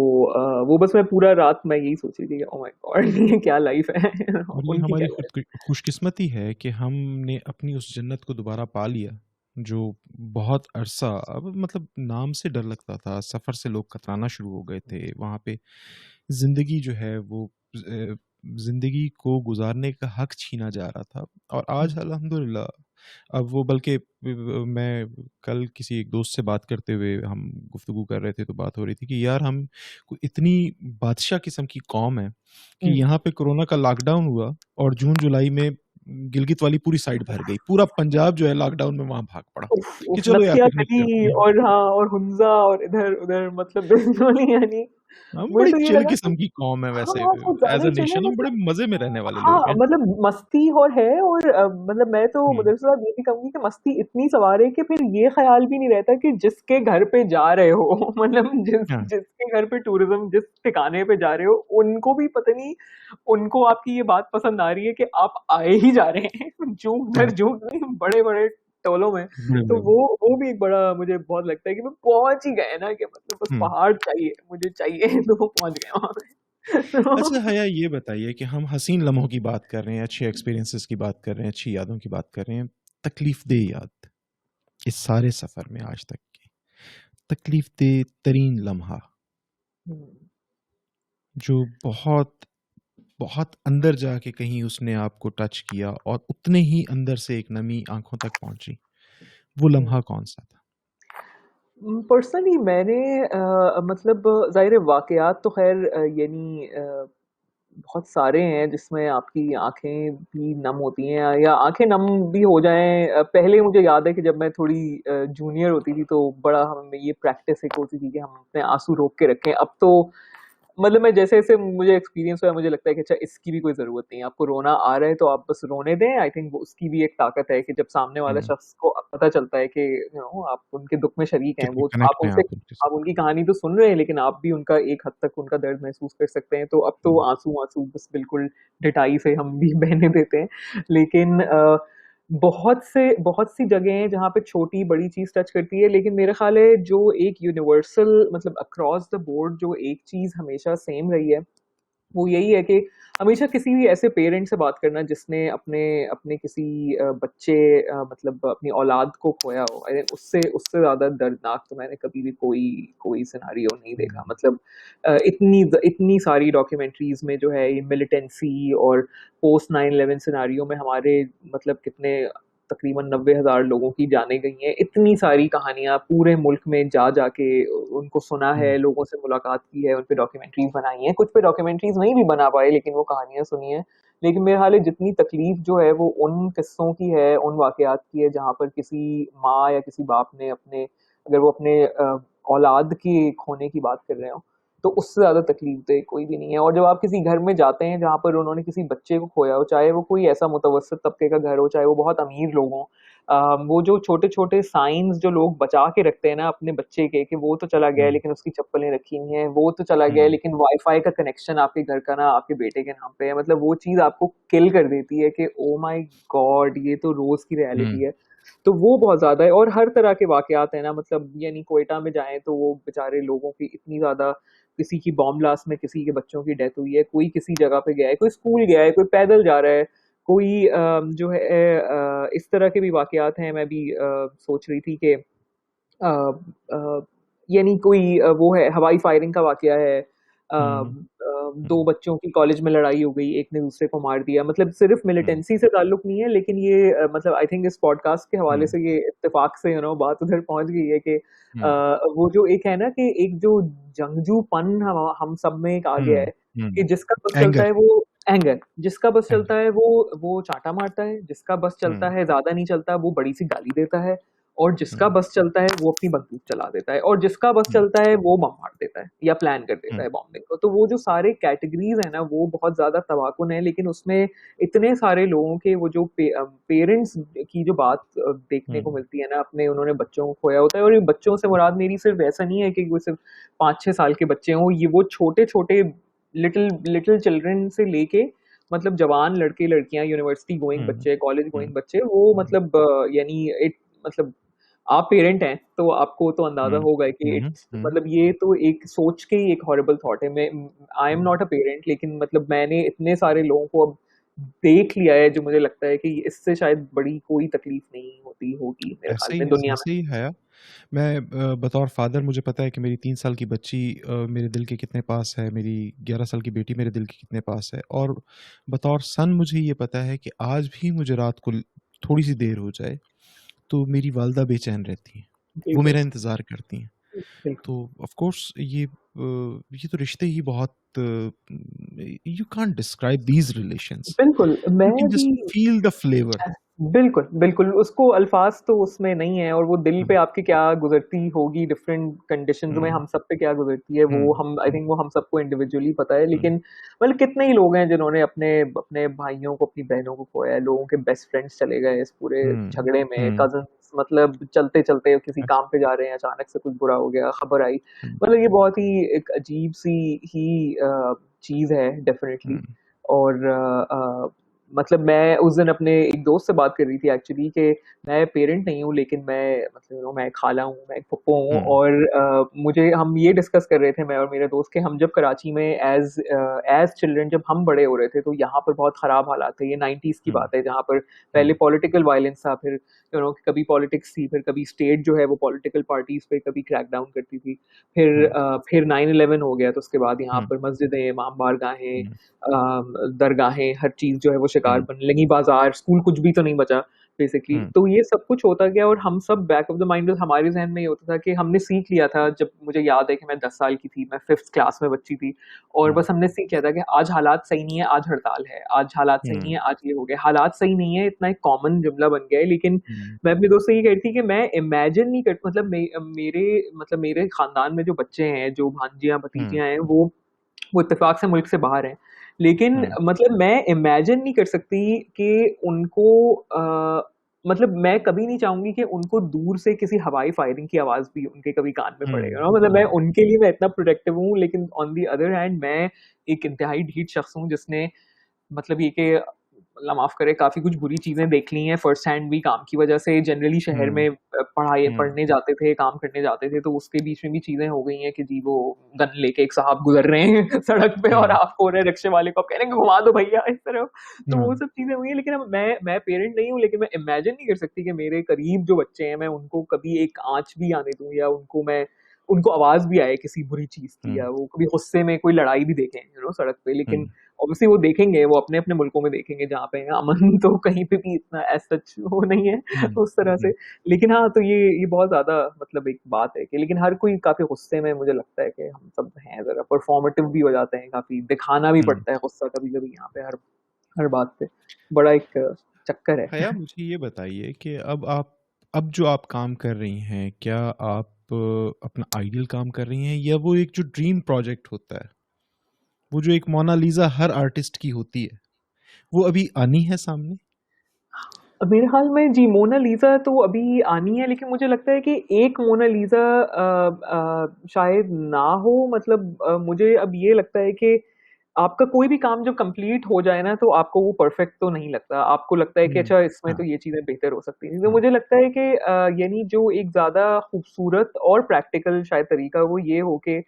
वो बस मैं पूरा रात मैं यही सोच रही थी कि ओ माय गॉड ये क्या लाइफ है और ये उनकी हमारी क्या खुद लाइफ। खुशकिस्मती है कि हमने अपनी उस जन्नत को दोबारा पा लिया, जो बहुत अरसा अब मतलब नाम से डर लगता था, सफ़र से लोग कतराना शुरू हो गए थे वहाँ पे। ज़िंदगी जो है वो ज़िंदगी को गुजारने का हक छीना जा रहा था। और आज अल्हम्दुलिल्लाह अब वो बल्कि मैं कल किसी एक दोस्त से बात करते हुए हम गुफ्तगू कर रहे थे तो बात हो रही थी कि यार हम इतनी बादशाह किस्म की कौम है कि हम्म। यहाँ पे कोरोना का लॉकडाउन हुआ और जून जुलाई में गिलगित वाली पूरी साइड भर गई, पूरा पंजाब जो है लॉकडाउन में वहां भाग पड़ा उफ, कि उफ, चलो यार नत्थिया पिकनिक गली करते हैं। और हाँ और हुंजा और इधर उधर मतलब बिल्कुल ही यानी हम मुझे बड़ी तो ये चिल लगा कि किस्म की कौम है हाँ वैसे, वो ज्यादा एज अ ही चले नेशन हम बड़े मतलब। मजे में रहने वाले हाँ लोग हैं। मतलब मस्ती और है, और मतलब मैं तो हम्म। मुदरसा ये भी कहूंगी कि मस्ती इतनी सवार है कि फिर ये ख्याल भी नहीं रहता कि जिसके घर पे जा रहे हो मतलब हाँ। जिसके घर पे टूरिज्म जिस ठिकाने पे जा रहे हो उनको भी पता नहीं, उनको आपकी ये बात पसंद आ रही है कि आप आए ही जा रहे हैं झूठ हाँ। दर झूठ नहीं, बड़े बड़े टोलों में। बड़े तो बड़े। वो भी एक बड़ा मुझे बहुत लगता है कि मैं पहुंच ही गए ना, कि मतलब बस हम्म। पहाड़ चाहिए मुझे चाहिए तो वो पहुंच गए वहां पे अच्छा तो हया, ये बताइए कि हम हसीन लम्हों की बात कर रहे हैं, अच्छे एक्सपीरियंसेस की बात कर रहे हैं, अच्छी यादों की बात कर रहे हैं, तकलीफ दे याद इस सारे सफ़र में आज तक के तकलीफ दे तरीन लम्हा हम्म, जो बहुत बहुत अंदर जाके कहीं उसने आपको टच किया और उतने ही अंदर से एक नमी आंखों तक पहुंची, वो लम्हा कौन सा था? पर्सनली मैंने मतलब ज़ाहिर है वाक़यात तो ख़ैर यानी बहुत सारे हैं जिसमें आपकी आँखें भी नम होती हैं या आँखें नम भी हो जाएँ। पहले मुझे याद है कि जब मैं थोड़ी जूनियर होती थी तो बड़ा हमें ये प्रैक्टिस एक होती थी कि हम अपने आँसू रोक के रखें। अब तो मतलब मैं जैसे-जैसे मुझे एक्सपीरियंस हुआ है मुझे लगता है कि अच्छा इसकी भी कोई ज़रूरत नहीं है। आपको रोना आ रहा है तो आप बस रोने दें। आई थिंक वो उसकी भी एक ताकत है कि जब सामने वाले हुँ, शख्स को पता चलता है कि आप उनके दुःख में शरीक हैं। कितने वो कनेक्ट हैं आप उनके आप साथ। उनकी कहानी तो सुन रहे हैं लेकिन आप भी उनका एक हद तक उनका दर्द महसूस कर सकते हैं। तो अब तो हुँ, आँसू-आँसू बस बिल्कुल ढिठाई से हम भी बहने देते हैं। लेकिन बहुत सी जगह हैं जहाँ पे छोटी-बड़ी चीज़ टच करती है, लेकिन मेरा ख़्याल है जो एक यूनिवर्सल मतलब अक्रॉस द बोर्ड जो एक चीज़ हमेशा सेम रही है, वो यही है कि हमेशा किसी भी ऐसे पेरेंट से बात करना जिसने अपने अपने किसी बच्चे मतलब अपनी औलाद को खोया हो। आई थिंक उससे उससे ज़्यादा दर्दनाक तो मैंने कभी भी कोई कोई सिनेरियो नहीं हुँ, देखा। मतलब इतनी सारी डॉक्यूमेंट्रीज़ में जो है ये मिलिटेंसी और पोस्ट 9/11 सिनेरियो में हमारे मतलब कितने तकरीबन 90,000 लोगों की जानें गई हैं। इतनी सारी कहानियाँ पूरे मुल्क में जा के उनको सुना हुँ, है, लोगों से मुलाकात की है, उन पे डॉक्यूमेंट्रीज़ बनाई हैं। कुछ पे डॉक्यूमेंट्रीज़ नहीं भी बना पाए लेकिन वो कहानियाँ सुनी हैं। लेकिन मेरा हाल है जितनी तकलीफ़ जो है वो उन किस्सों की है, उन वाक़यात की है जहाँ पर किसी माँ या किसी बाप ने अपने अगर वो अपने औलाद के खोने की बात कर रहे हों, तो उससे ज़्यादा तकलीफ़देह कोई भी नहीं है। और जब आप किसी घर में जाते हैं जहाँ पर उन्होंने किसी बच्चे को खोया हो, चाहे वो कोई ऐसा मुतवस्सित तबके का घर हो, चाहे वो बहुत अमीर लोग हों, वो जो छोटे-छोटे साइन्स जो लोग बचा के रखते हैं ना अपने बच्चे के कि वो तो चला गया है हुँ, लेकिन उसकी चप्पलें रखी हुई हैं, वो तो चला गया है हुँ, लेकिन वाई-फाई का कनेक्शन आपके घर का ना आपके बेटे के नाम पे है। मतलब वो चीज़ आपको किल कर देती है कि ओह माय गॉड! ये तो रोज़ की हुँ, रियलिटी है। तो वो बहुत ज़्यादा है और हर तरह के वाक़यात हैं ना मतलब यानी कोयटा में जाएँ तो वो बेचारे लोगों की इतनी ज़्यादा किसी की बॉम्ब ब्लास्ट में किसी के बच्चों की डेथ हुई है, कोई किसी जगह पे गया है, कोई स्कूल गया है, कोई पैदल जा रहा है, कोई जो है इस तरह के भी वाक़यात हैं। मैं भी सोच रही थी कि अ यानी कोई वो है हवाई फायरिंग का वाक़या है। हुँ, 2 हुँ, बच्चों की कॉलेज में लड़ाई हो गई, एक ने दूसरे को मार दिया। मतलब सिर्फ़ हुँ, मिलिटेंसी से ताल्लुक नहीं है लेकिन ये मतलब आई थिंक इस पॉडकास्ट के हवाले हुँ, से ये इत्तेफ़ाक से बात उधर पहुँच गई है कि हुँ, वो जो एक है ना कि एक जो जंगजूपन हम सब में एक आ गया हुँ, है कि हुँ, जिसका बस चलता एंगर, है वो एंगर, जिसका बस चलता एंगर, है वो चाँटा मारता है, जिसका बस चलता हुँ, है ज़्यादा नहीं चलता वो बड़ी-सी गाली देता है। और जिसका हुँ, बस चलता है वो अपनी बंदूक चला देता है और जिसका बस हुँ, चलता है वो बम मार देता है या प्लान कर देता हुँ, है बॉम्बिंग को। तो वो जो सारे कैटेगरीज़ हैं ना वो बहुत ज़्यादा तबाहकुन है लेकिन उसमें इतने सारे लोगों के वो जो पेरेंट्स की जो बात देखने को हुँ, मिलती है ना अपने उन्होंने बच्चों को खोया होता है और ये बच्चों से मुराद मेरी सिर्फ़ ऐसा नहीं है कि वो सिर्फ़ 5-6 साल के बच्चे हों, ये वो छोटे-छोटे लिटिल लिटिल चिल्ड्रन से लेके मतलब जवान लड़के-लड़कियाँ, यूनिवर्सिटी गोइंग हुँ, बच्चे, कॉलेज हुँ, गोइंग बच्चे वो हुँ, मतलब यानी इट मतलब आप पेरेंट हैं, तो आपको तो अंदाज़ा हुँ, होगा कि हुँ, इट्स हुँ, मतलब ये तो एक सोच के ही एक हॉरिबल थॉट है। मैं I am hmm. Not a parent लेकिन मतलब मैंने इतने सारे लोगों को अब देख लिया है, जो मुझे लगता है कि इससे शायद बड़ी कोई तकलीफ़ नहीं होती होगी मेरे ख़्याल में दुनिया में। ऐसे ही है। मैं बतौर फ़ादर मुझे पता है कि मेरी 3 साल की बच्ची मेरे दिल के कितने पास है, मेरी 11 साल की बेटी मेरे दिल के कितने पास है और बतौर सन मुझे ये पता है कि आज भी मुझे रात को थोड़ी-सी देर हो जाए, तो मेरी वालिदा बेचैन रहती हैं। वो बिल्कुल, मेरा इंतज़ार करती हैं। बिल्कुल। तो ऑफ़ कोर्स ये तो रिश्ते ही बहुत you can't describe these relations. बिल्कुल, मैं यू कैन भी जस्ट फ़ील द फ्लेवर। बिल्कुल, बिल्कुल, उसको अल्फ़ाज़ तो उसमें नहीं है और वो दिल हुँ, पे आपके क्या गुज़रती होगी डिफ़रेंट कंडीशंस में हुँ, हम सब पे क्या गुज़रती है, हुँ, वो हम आई हुँ, थिंक वो हम सबको इंडिविजुअली पता है। हुँ, लेकिन मतलब कितने ही लोग हैं जिन्होंने अपने अपने भाइयों को, अपनी बहनों को खोया है, लोगों के बेस्ट फ्रेंड्स चले गए इस पूरे हुँ, झगड़े में, हुँ, कज़िन्स मतलब चलते-चलते किसी अ, काम पे जा रहे हैं, अचानक से कुछ बुरा हो गया, खबर आई। हुँ, मतलब ये बहुत ही एक अजीब-सी ही चीज़ है डेफ़िनिटली हुँ, और मतलब मैं उस दिन अपने एक दोस्त से बात कर रही थी एक्चुअली कि मैं पेरेंट नहीं हूँ, लेकिन मैं मतलब मैं खाला हूँ, मैं एक फुप्पो हूँ, हम्म। और मुझे हम ये डिस्कस कर रहे थे, मैं और मेरे दोस्त, के हम जब कराची में एज एज चिल्ड्रन जब हम बड़े हो रहे थे, तो यहाँ पर बहुत ख़राब हालात थे। ये 90s की हम्म। बात है, जहाँ पर पहले हम्म। पॉलिटिकल वायलेंस था, फिर कभी पॉलिटिक्स थी, फिर कभी स्टेट जो है वो पॉलिटिकल पार्टीज़ पे कभी क्रैकडाउन करती थी। हम्म। फिर 9/11 हो गया, तो उसके बाद यहाँ हम्म। पर मस्जिदें, इमाम बारगाहें, हम्म। दरगाहें, हर चीज़ जो है वो शिकार हम्म। बनने लगी, बाज़ार, स्कूल कुछ भी तो नहीं बचा बेसिकली। हम्म। तो ये सब कुछ होता गया, और हम सब बैक ऑफ द माइंड हमारे ज़हन में ये होता था कि हमने सीख लिया था, जब मुझे याद है कि मैं 10 साल की थी, मैं 5th क्लास में बच्ची थी, और हम्म। बस हमने सीख लिया था कि आज हालात सही नहीं है, आज हड़ताल है, आज हालात सही नहीं हम्म। है, आज ये हो गया। हालात सही नहीं है, इतना एक कॉमन जुमला बन गया है, लेकिन हम्म। मैं अपने दोस्त से ये कहती कि मैं इमेजिन नहीं कर, मतलब मेरे खानदान में जो बच्चे हैं, जो भांजियाँ, हम्म। भतीजियाँ हैं, वो इत्तेफ़ाक से मुल्क से बाहर हैं। लेकिन हम्म। मतलब मैं इमेजिन नहीं कर सकती कि उनको मतलब मैं कभी नहीं चाहूँगी कि उनको दूर से किसी हवाई फायरिंग की आवाज़ भी उनके कभी कान में पड़े, हम्म। मतलब मैं हम्म। उनके लिए मैं इतना प्रोटेक्टिव हूँ, लेकिन ऑन द अदर हैंड मैं एक इंतहाई ढीठ शख्स हूँ, जिसने मतलब ये कि अल्लाह माफ़ करे, काफ़ी कुछ बुरी चीज़ें देख ली हैं फर्स्ट हैंड भी, काम की वज़ह से। जनरली शहर हम्म। में पढ़ाई हम्म। पढ़ने जाते थे, काम करने जाते थे, तो उसके बीच में भी चीज़ें हो गई हैं कि जी वो गन लेके एक साहब गुज़र रहे हैं सड़क पे, और हम्म। आप हो रहे रिक्शे वाले को आप कह रहे हैं कि घुमा दो भैया इस तरफ। तो वो हम्म। सब चीज़ें हुई हैं, लेकिन अब मैं पेरेंट नहीं हूँ, लेकिन मैं इमेजिन नहीं कर सकती कि मेरे करीब जो बच्चे हैं, मैं उनको कभी एक आँच भी आने दूँ, या उनको आवाज़ भी आए किसी बुरी चीज़ की, या हम्म। वो कभी गुस्से में कोई लड़ाई भी देखें सड़क पे। लेकिन हम्म। ऑब्वियसली वो देखेंगे, वो अपने-अपने मुल्कों में देखेंगे जहाँ पे अमन तो कहीं पे भी इतना एज़ सच वो नहीं है हम्म। उस तरह से। हम्म। लेकिन हाँ, तो ये बहुत ज़्यादा मतलब एक बात है कि, लेकिन हर कोई काफ़ी गुस्से में, मुझे लगता है कि हम सब हैं ज़रा परफॉर्मेटिव भी हो जाते हैं, काफ़ी दिखाना भी हम्म। पड़ता है गुस्सा कभी-कभी यहाँ पे, हर हर बात पे। बड़ा एक चक्कर हया, है। मुझे ये बताइए कि अब जो आप काम कर रही हैं, क्या आप अपना आइडियल काम कर रही हैं, या वो एक जो ड्रीम प्रोजेक्ट होता है, वो जो एक मोनालिसा हर आर्टिस्ट की होती है, वो अभी आनी है सामने? अब मेरे ख़्याल में जी, मोनालिसा तो अभी आनी है, लेकिन मुझे लगता है कि एक मोनालिसा शायद ना हो, मतलब मुझे अब ये लगता है कि आपका कोई भी काम जब कंप्लीट हो जाए ना, तो आपको वो परफेक्ट तो नहीं लगता। आपको लगता है कि हम्म। अच्छा, इसमें हाँ। तो ये चीज़ें बेहतर हो सकती थी। तो हाँ। मुझे लगता है कि यानी जो एक ज़्यादा खूबसूरत और प्रैक्टिकल शायद तरीका वो ये हो कि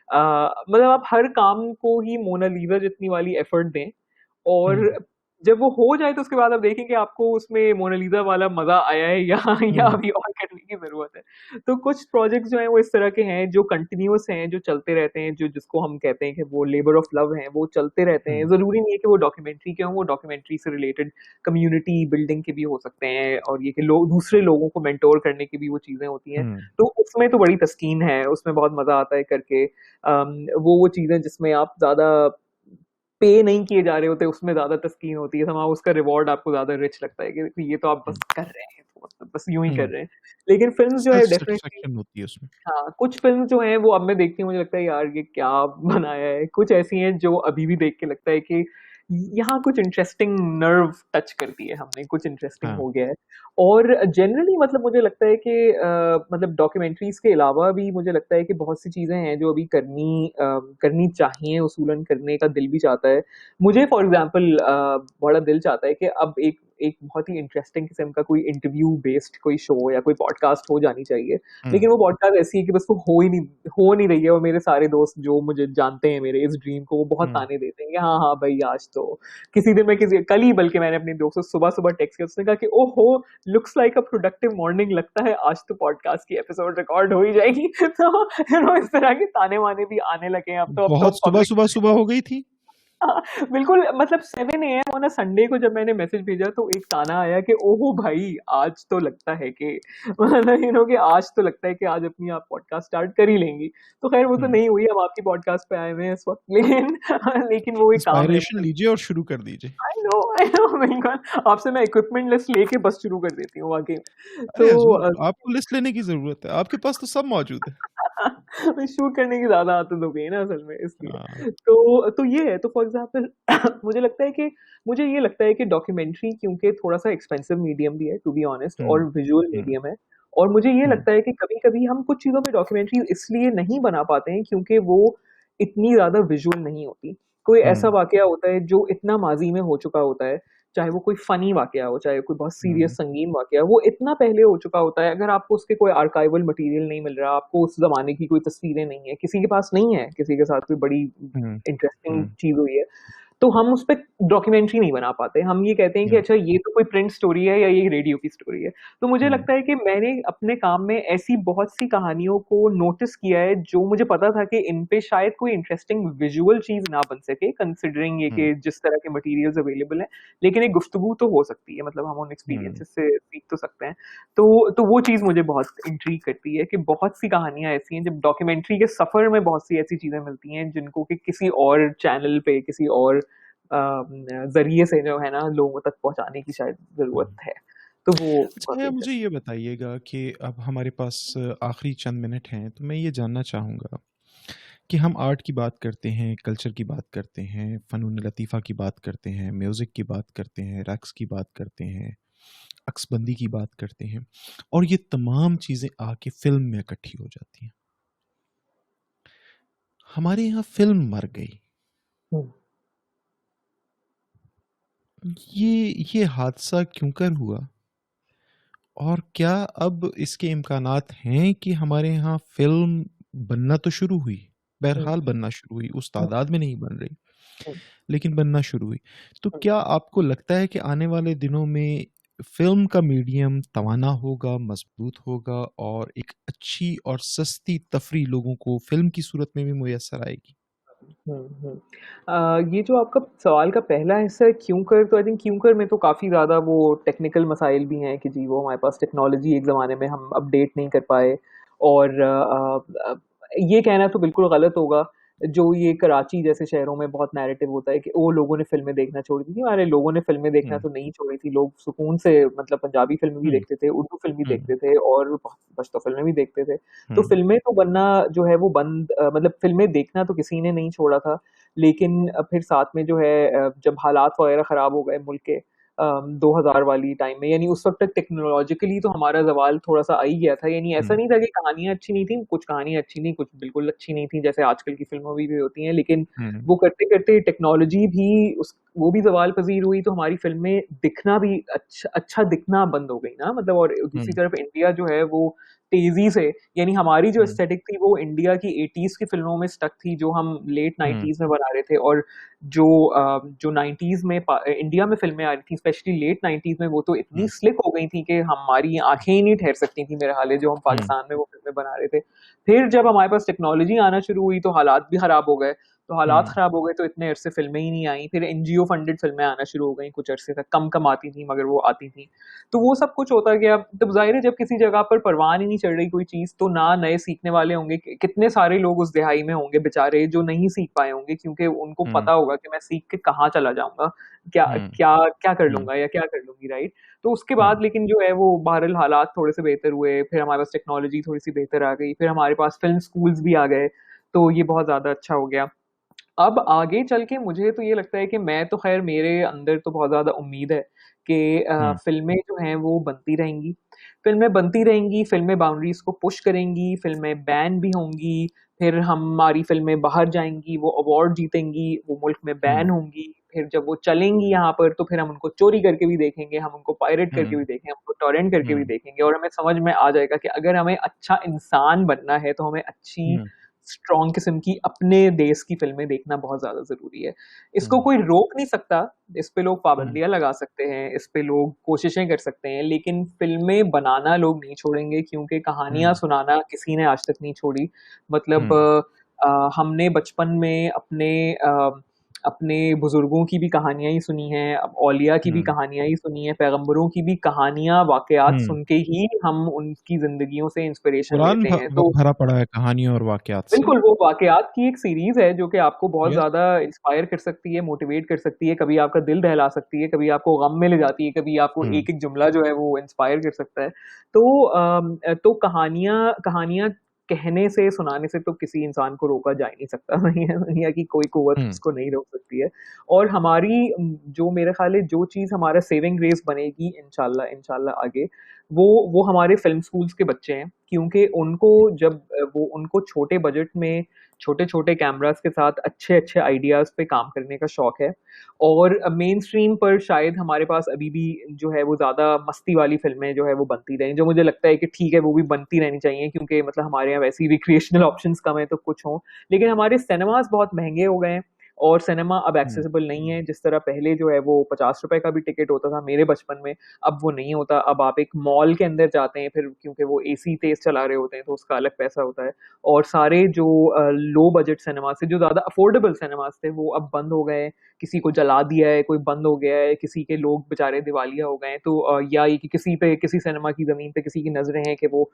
मतलब आप हर काम को ही मोनालिसा जितनी वाली एफर्ट दें, और हम्म। जब वो हो जाए तो उसके बाद आप देखें कि आपको उसमें मोनालिसा वाला मज़ा आया है, या या हम्म। अभी और करने की ज़रूरत है। तो कुछ प्रोजेक्ट्स जो हैं वो इस तरह के हैं, जो कंटिन्यूअस हैं, जो चलते रहते हैं, जो जिसको हम कहते हैं कि वो लेबर ऑफ लव हैं, वो चलते रहते हैं। हम्म। ज़रूरी नहीं है कि वो डॉक्यूमेंट्री के हों, वो डॉक्यूमेंट्री से रिलेटेड कम्युनिटी बिल्डिंग के भी हो सकते हैं, और ये कि लोग दूसरे लोगों को मेंटोर करने की भी वो चीज़ें होती हैं। हम्म। तो उसमें तो बड़ी तस्कीन है, उसमें बहुत मज़ा आता है करके। वो चीज़ें जिसमें आप ज़्यादा पे नहीं किए जा रहे होते, उसमें ज़्यादा तस्कीन होती है, समहाउ उसका रिवॉर्ड आपको ज़्यादा रिच लगता है कि ये तो आप बस हम्म। कर रहे हैं, तो मतलब बस यूँ ही कर हम्म। रहे हैं। लेकिन फ़िल्म्स जो है सेल्फ डेफ़िनेटली, सेटिस्फेक्शन होती है उसमें। हाँ, कुछ फ़िल्म्स जो हैं वो अब मैं देखती हूँ, मुझे लगता है यार ये क्या बनाया है। कुछ ऐसी हैं जो अभी भी देख के लगता है कि यहाँ कुछ इंटरेस्टिंग नर्व टच कर दिए हमने, कुछ इंटरेस्टिंग हाँ। हो गया है। और जनरली मतलब मुझे लगता है कि मतलब डॉक्यूमेंट्रीज़ के अलावा भी मुझे लगता है कि बहुत सी चीज़ें हैं जो अभी करनी चाहिए, उसूलन करने का दिल भी चाहता है। मुझे फॉर एग्ज़ाम्पल बड़ा दिल चाहता है कि अब एक एक बहुत ही इंटरेस्टिंग किस्म का कोई इंटरव्यू बेस्ड कोई शो या कोई पॉडकास्ट हो जानी चाहिए। हम्म। लेकिन वो पॉडकास्ट ऐसी है कि बस वो हो नहीं रही है, और मेरे सारे दोस्त जो मुझे जानते हैं, मेरे इस ड्रीम को, वो बहुत हम्म। ताने देते हैं कि हाँ, हाँ भाई, आज तो किसी दिन मैं किसी कल ही बल्कि मैंने अपने दोस्त को सुबह-सुबह टेक्स्ट किया, उसने कहा कि ओहो! Looks like a productive morning, लगता है आज तो पॉडकास्ट की एपिसोड रिकॉर्ड हो ही जाएगी। तो इस तरह के ताने-वाने भी आने लगे हैं अब तो बहुत सुबह पब्लिक। सुबह सुबह हो गई थी। हाँ, बिल्कुल, मतलब 7 एएम ऑन अ संडे को जब मैंने मैसेज भेजा, तो एक ताना आया कि ओहो भाई, आज तो लगता है कि मतलब कि आज तो लगता है कि आज अपनी आप पॉडकास्ट स्टार्ट कर ही लेंगी। तो खैर वो तो हम्म। नहीं हुई, हम आपकी पॉडकास्ट पे आए हुए हैं इस वक़्त, लेकिन लेकिन वो एक काम है, इंस्पायरेशन लीजिए और शुरू कर दीजिए। आई नो बिल्कुल, आपसे मैं इक्विपमेंट लिस्ट लेके बस शुरू कर देती हूँ वाक़ई में। अरे तो हजूर, आपको लिस्ट लेने की जरूरत है, आपके पास तो सब मौजूद है। शूट करने की ज़्यादा आदत हो गई है ना असल में, हाँ। इसलिए। तो ये है, तो फॉर एग्ज़ाम्पल मुझे ये लगता है कि डॉक्यूमेंट्री क्योंकि थोड़ा-सा एक्सपेंसिव मीडियम भी है, टू बी ऑनेस्ट, और हम्म। विजुअल हम्म। मीडियम है। और मुझे ये हम्म। लगता है कि कभी-कभी हम कुछ चीज़ों पे डॉक्यूमेंट्री इसलिए नहीं बना पाते हैं क्योंकि वो इतनी ज़्यादा विजुअल नहीं होती। कोई ऐसा हम्म। वाक़या होता है जो इतना माज़ी में हो चुका होता है, चाहे वो कोई फनी वाकया हो, चाहे कोई बहुत सीरियस हम्म, संगीन वाकया हो, वो इतना पहले हो चुका होता है। अगर आपको उसके कोई आर्काइवल मटेरियल नहीं मिल रहा, आपको उस जमाने की कोई तस्वीरें नहीं है, किसी के पास नहीं है, किसी के साथ कोई बड़ी हम्म, इंटरेस्टिंग हम्म, चीज हुई है, तो हम उस पे डॉक्यूमेंट्री नहीं बना पाते। हम ये कहते हैं कि हम्म, अच्छा ये तो कोई प्रिंट स्टोरी है या ये रेडियो की स्टोरी है। तो मुझे हम्म, लगता है कि मैंने अपने काम में ऐसी बहुत सी कहानियों को नोटिस किया है जो मुझे पता था कि इन पे शायद कोई इंटरेस्टिंग विजुअल चीज ना बन सके, कंसिडरिंग ये हम्म, कि जिस तरह के मटेरियल्स अवेलेबल हैं, लेकिन एक गुफ्तगू तो हो सकती है, मतलब हम उन हम्म, एक्सपीरियंसेस से सीख तो सकते हैं। तो वो चीज मुझे बहुत इंट्रीग करती है कि बहुत सी कहानियां ऐसी हैं, जब डॉक्यूमेंट्री के सफर में बहुत सी ऐसी चीजें मिलती हैं जिनको कि किसी और चैनल पे, किसी और जरिए से जो है ना लोगों तक पहुंचाने की शायद जरूरत हम्म। है। तो वो अच्छा काफी भैया, मुझे इंटरेस्टिंग। ये बताइएगा कि अब हमारे पास आखिरी चंद मिनट हैं, तो मैं ये जानना चाहूँगा कि हम आर्ट की बात करते हैं, कल्चर की बात करते हैं, फ़नून लतीफ़ा की बात करते हैं, म्यूज़िक की बात करते हैं, रक़्स की बात करते हैं, अक्सबंदी की बात करते हैं, और ये तमाम चीज़ें आके फ़िल्म में इकट्ठी हो जाती हैं। हमारे यहाँ फ़िल्म मर गई। हम्म, ये हादसा क्यों कर हुआ? और क्या अब इसके इम्कानात हैं कि हमारे यहाँ फ़िल्म बनना तो शुरू हुई, हम्म, बहरहाल बनना शुरू हुई, उस हम्म, तादाद में नहीं बन रही, हम्म, लेकिन बनना शुरू हुई। तो हम्म। क्या आपको लगता है कि आने वाले दिनों में फ़िल्म का मीडियम तवाना होगा, मज़बूत होगा और एक अच्छी और सस्ती तफ़रीह लोगों को फ़िल्म की सूरत में भी मुयस्सर आएगी? ये जो आपका सवाल का पहला हिस्सा है क्यों कर, तो आई थिंक क्यों कर में तो काफ़ी ज़्यादा वो टेक्निकल मसाइल भी हैं कि जी वो हमारे पास टेक्नोलॉजी एक ज़माने में हम अपडेट नहीं कर पाए। और ये कहना तो बिल्कुल गलत होगा। जो ये कराची जैसे शहरों में बहुत नैरेटिव होता है कि वो लोगों ने फिल्में देखना छोड़ दी थी, अरे लोगों ने फिल्में देखना हुँ, तो नहीं छोड़ी थी, लोग सुकून से मतलब पंजाबी फिल्म भी हुँ, देखते थे, उर्दू फिल्म भी हुँ, देखते थे और पश्तो फिल्में भी देखते थे। तो हुँ, फिल्में तो बनना जो है वो बंद, मतलब फिल्में देखना तो किसी ने नहीं छोड़ा था। लेकिन फिर साथ में जो है जब हालात वगैरह ख़राब हो गए मुल्क के 2000 वाली टाइम में, यानी उस वक़्त तक टेक्नोलॉजिकली तो हमारा ज़वाल थोड़ा-सा आ ही गया था। यानी ऐसा हुँ, नहीं था कि कहानियाँ अच्छी नहीं थीं, कुछ कहानियाँ अच्छी नहीं, कुछ बिल्कुल अच्छी नहीं थीं, जैसे आजकल की फ़िल्मों में भी होती हैं। लेकिन हुँ, वो करते-करते टेक्नोलॉजी भी उस वो भी ज़वाल पज़ीर हुई, तो हमारी फ़िल्में दिखना भी अच्छा दिखना बंद हो गई ना, मतलब। और हुँ, दूसरी तरफ इंडिया जो है वो तेज़ी से, यानी हमारी जो हुँ, एस्थेटिक थी वो इंडिया की 80s की फ़िल्मों में स्टक थी, जो हम लेट हुँ, 90s में बना रहे थे। और जो 90s में इंडिया में फ़िल्में आ रही थी, स्पेशली लेट 90s में, वो तो इतनी हुँ, स्लिक हो गई थी कि हमारी आँखें ही नहीं ठहर सकती थी, मेरा हाल है, जो हम हुँ, पाकिस्तान में वो फ़िल्में बना रहे थे। फिर जब हमारे पास टेक्नोलॉजी आना शुरू हुई तो हालात भी ख़राब हो गए। तो हालात हुँ, ख़राब हो गए तो इतने अरसे फ़िल्में ही नहीं आई। फिर एनजीओ फंडेड फ़िल्में आना शुरू हो गईं कुछ अरसे तक, कम-कम आती थीं मगर वो आती थीं। तो वो सब कुछ होता गया। तब ज़ाहिर है जब किसी जगह पर परवान ही नहीं चढ़ रही कोई चीज़, तो ना नए सीखने वाले होंगे। कितने सारे लोग उस दिहाई में होंगे बेचारे जो नहीं सीख पाए होंगे, क्योंकि उनको हुँ, पता होगा कि मैं सीख के कहाँ चला जाऊँगा, क्या हुँ, क्या क्या कर हुँ, लूँगा या क्या कर लूँगी, राइट? तो उसके हुँ, बाद लेकिन जो है वो बहरहाल हालात थोड़े से बेहतर हुए, फिर हमारे पास टेक्नोलॉजी थोड़ी-सी बेहतर आ गई, फिर हमारे पास फ़िल्म स्कूल्स भी आ गए, तो ये बहुत ज़्यादा अच्छा हो गया। अब आगे चल के मुझे तो ये लगता है कि मैं तो ख़ैर मेरे अंदर तो बहुत ज़्यादा उम्मीद है कि हुँ, फ़िल्में जो हैं वो बनती रहेंगी। फ़िल्में बनती रहेंगी, फ़िल्में बाउंड्रीज़ को पुश करेंगी, फ़िल्में बैन भी होंगी, फिर हमारी फ़िल्में बाहर जाएँगी, वो अवार्ड जीतेंगी, वो मुल्क में बैन हुँ, होंगी, फिर जब वो चलेंगी यहाँ पर तो फिर हम उनको चोरी करके भी देखेंगे, हम उनको पायरेट करके हुँ, भी देखेंगे, हम उनको टॉरेंट करके भी हुँ, देखेंगे, और हमें समझ में आ जाएगा कि अगर हमें अच्छा इंसान बनना है, तो हमें अच्छी हुँ, स्ट्रॉन्ग किस्म की अपने देश की फ़िल्में देखना बहुत ज़्यादा ज़रूरी है। इसको हुँ, कोई रोक नहीं सकता, इस पे लोग हुँ, पाबंदियाँ लगा सकते हैं, इस पे लोग कोशिशें कर सकते हैं, लेकिन फ़िल्में बनाना लोग नहीं छोड़ेंगे, क्योंकि कहानियाँ हुँ, सुनाना किसी ने आज तक नहीं छोड़ी। मतलब हुँ, हमने बचपन में अपने बुज़ुर्गों की भी कहानियाँ ही सुनी हैं, अब औलिया की भी हुँ, कहानियाँ ही सुनी हैं, पैगंबरों की भी कहानियाँ, वाक़यात हुँ। सुन के ही हम उनकी ज़िंदगियों से इंस्पिरेशन कुरान लेते भ हैं। भ तो भरा पड़ा है कहानियों और वाक़यात से। बिल्कुल, वो वाक़यात की एक सीरीज़ है जो कि आपको बहुत यस। ज़्यादा इंस्पायर कर सकती है, मोटिवेट कर सकती है, कभी आपका दिल दहला सकती है, कभी आपको गम में ले जाती है, कभी आपको हुँ, एक-एक जुमला जो है वो इंस्पायर कर सकता है। तो तो कहानियाँ कहानियाँ कहने से, सुनाने से तो किसी इंसान को रोका जा ही नहीं सकता। दुनिया की कोई कुव्वत हुँ, उसको नहीं रोक सकती है। और हमारी जो मेरा ख़्याल है जो चीज़ हमारा सेविंग ग्रेस बनेगी इंशाल्लाह इंशाल्लाह आगे, वो हमारे फ़िल्म स्कूल्स के बच्चे हैं, क्योंकि उनको जब वो उनको छोटे बजट में छोटे-छोटे कैमरास के साथ अच्छे-अच्छे आइडियाज़ पे काम करने का शौक है। और मेन स्ट्रीम पर शायद हमारे पास अभी भी जो है वो ज़्यादा मस्ती वाली फ़िल्में जो है वो बनती रहें, जो मुझे लगता है कि ठीक है वो भी बनती रहनी चाहिए, क्योंकि मतलब हमारे यहाँ वैसे ही रिक्रिएशनल ऑप्शंस कम है तो कुछ हों। लेकिन हमारे सिनेमाज़ बहुत महँगे हो गए हैं और सिनेमा अब हुँ, एक्सेसिबल नहीं है। जिस तरह पहले जो है वो ₹50 का भी टिकट होता था मेरे बचपन में, अब वो नहीं होता। अब आप एक मॉल के अंदर जाते हैं, फिर क्योंकि वो एसी तेज़ चला रहे होते हैं तो उसका अलग पैसा होता है। और सारे जो लो बजट सिनेमास थे, जो ज़्यादा अफोर्डेबल सिनेमास थे, वो अब बंद हो गए हैं। किसी को जला दिया है, कोई बंद हो गया है, किसी के लोग बेचारे दिवालिया हो गए हैं। तो या ये कि किसी पे किसी सिनेमा की ज़मीन पे किसी की नज़रें हैं कि वो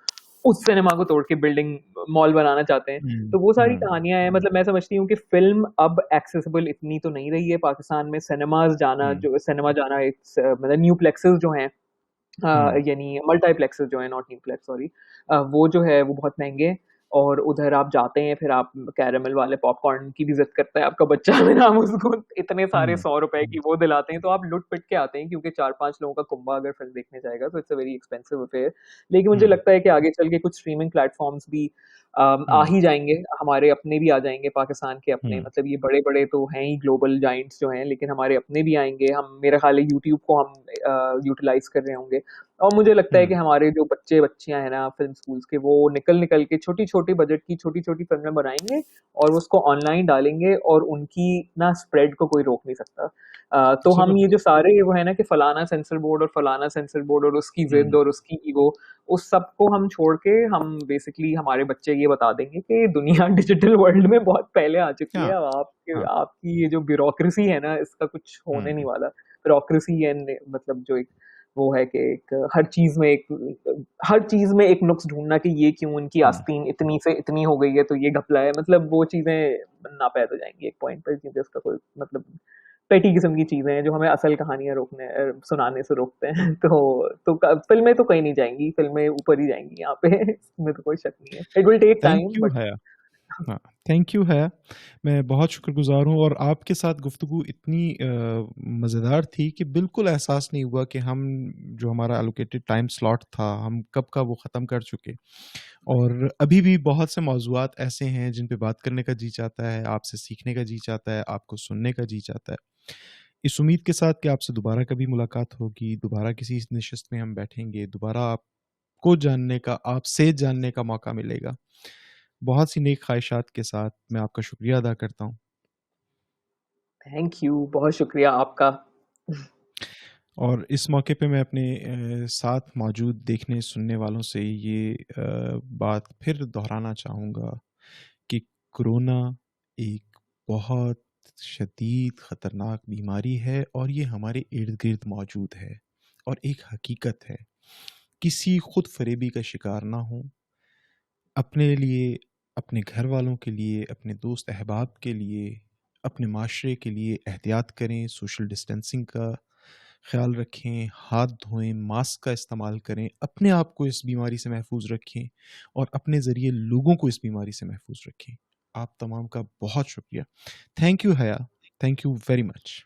उस सिनेमा को तोड़ के बिल्डिंग मॉल बनाना चाहते हैं। हुँ, तो वो सारी हुँ, कहानियाँ हैं। मतलब मैं समझती हूँ कि फ़िल्म अब एक्सेसिबल इतनी तो नहीं रही है पाकिस्तान में। हुँ, सिनेमा जाना मतलब न्यूप्लेक्सेस जो हैं, हुँ, यानी मल्टीप्लेक्सेस जो हैं, नॉट न्यूप्लेक्स, सॉरी। वो जो है वो बहुत महँगे हैं। और उधर आप जाते हैं, फिर आप कैरेमल वाले पॉपकॉर्न की भी ज़िद करता है आपका बच्चा, फिर आप उसको इतने सारे हुँ, ₹100 की वो दिलाते हैं, तो आप लुट-पिट के आते हैं, क्योंकि 4-5 लोगों का कुम्भा अगर फ़िल्म देखने जाएगा तो it's a very expensive affair. लेकिन मुझे हुँ, लगता है कि आगे चल के कुछ स्ट्रीमिंग प्लेटफ़ॉर्म्स भी आ हुँ, ही जाएँगे, हमारे अपने भी आ जाएँगे, पाकिस्तान के अपने। हुँ, मतलब ये बड़े-बड़े तो हैं ही ग्लोबल जायंट्स जो हैं, लेकिन हमारे अपने भी आएँगे। हम मेरा ख़्याल है यूट्यूब को हम यूटिलाइज़ कर रहे होंगे। और मुझे लगता है कि हुँ, हमारे जो बच्चे-बच्चियाँ हैं ना फ़िल्म स्कूल्स के, वो निकल-निकल के छोटी-छोटी बजट की छोटी-छोटी फ़िल्में बनाएँगे और उसको ऑनलाइन डालेंगे, और उनकी ना स्प्रेड को कोई रोक नहीं सकता। तो हम ये जो ज़बरदस्त। सारे वो है ना कि फलाना सेंसर बोर्ड और फलाना सेंसर बोर्ड और उसकी ज़िद हुँ, और उसकी ईगो, उस सब को हम छोड़ के हम बेसिकली हमारे बच्चे ये बता देंगे कि दुनिया डिजिटल वर्ल्ड में बहुत पहले आ चुकी है। हाँ, अब आपके हाँ, आपकी ये जो ब्यूरोक्रेसी है ना, इसका कुछ होने नहीं हुँ, वाला। ब्यूरोक्रेसी एंड मतलब जो एक वो है कि एक हर चीज़ में एक नुक्स ढूँढना कि ये क्यों इनकी हुँ, आस्तीन इतनी से इतनी हो गई है, तो ये घपला है। मतलब वो चीज़ें नापैद हो जाएँगी एक पॉइंट पे, क्योंकि उसका कोई मतलब पेटी किस्म की चीज़ें हैं जो हमें असल कहानियाँ सुनाने से रोकते हैं। तो क फ़िल्में तो कहीं नहीं जाएँगी, फ़िल्में ऊपर ही जाएँगी यहाँ पे, इसमें तो कोई शक नहीं है। It will take thank time you but हया। हाँ, थैंक यू है। मैं बहुत शुक्रगुज़ार हूँ और आपके साथ गुफ्तगू इतनी मज़ेदार थी कि बिल्कुल एहसास नहीं हुआ कि हम जो हमारा एलोकेटेड टाइम स्लॉट था, हम कब का वो ख़त्म कर चुके। और अभी भी बहुत से मौज़ूआत ऐसे हैं जिन पे बात करने का जी चाहता है, आपसे सीखने का जी चाहता है, आपको सुनने का जी चाहता है। इस उम्मीद के साथ कि आपसे दोबारा कभी मुलाकात होगी, दोबारा किसी इस नशिस्त में हम बैठेंगे, दोबारा आपको जानने का, आपसे जानने का मौका मिलेगा। बहुत सी नेक ख़्वाहिशात के साथ मैं आपका शुक्रिया अदा करता हूँ थैंक यू, बहुत शुक्रिया आपका। और इस मौके पे मैं अपने साथ मौजूद देखने सुनने वालों से ये बात फिर दोहराना चाहूँगा कि कोरोना एक बहुत शदीद ख़तरनाक बीमारी है और ये हमारे इर्द-गिर्द मौजूद है और एक हकीकत है। किसी खुद फ़रेबी का शिकार ना हों। अपने लिए, अपने घर वालों के लिए, अपने दोस्त अहबाब के लिए, अपने माशरे के लिए एहतियात करें, सोशल डिस्टेंसिंग का ख़्याल रखें, हाथ धोएँ, मास्क का इस्तेमाल करें, अपने आप को इस बीमारी से महफूज़ रखें और अपने ज़रिए लोगों को इस बीमारी से महफूज़ रखें। आप तमाम का बहुत शुक्रिया। थैंक यू हया, थैंक यू वेरी मच।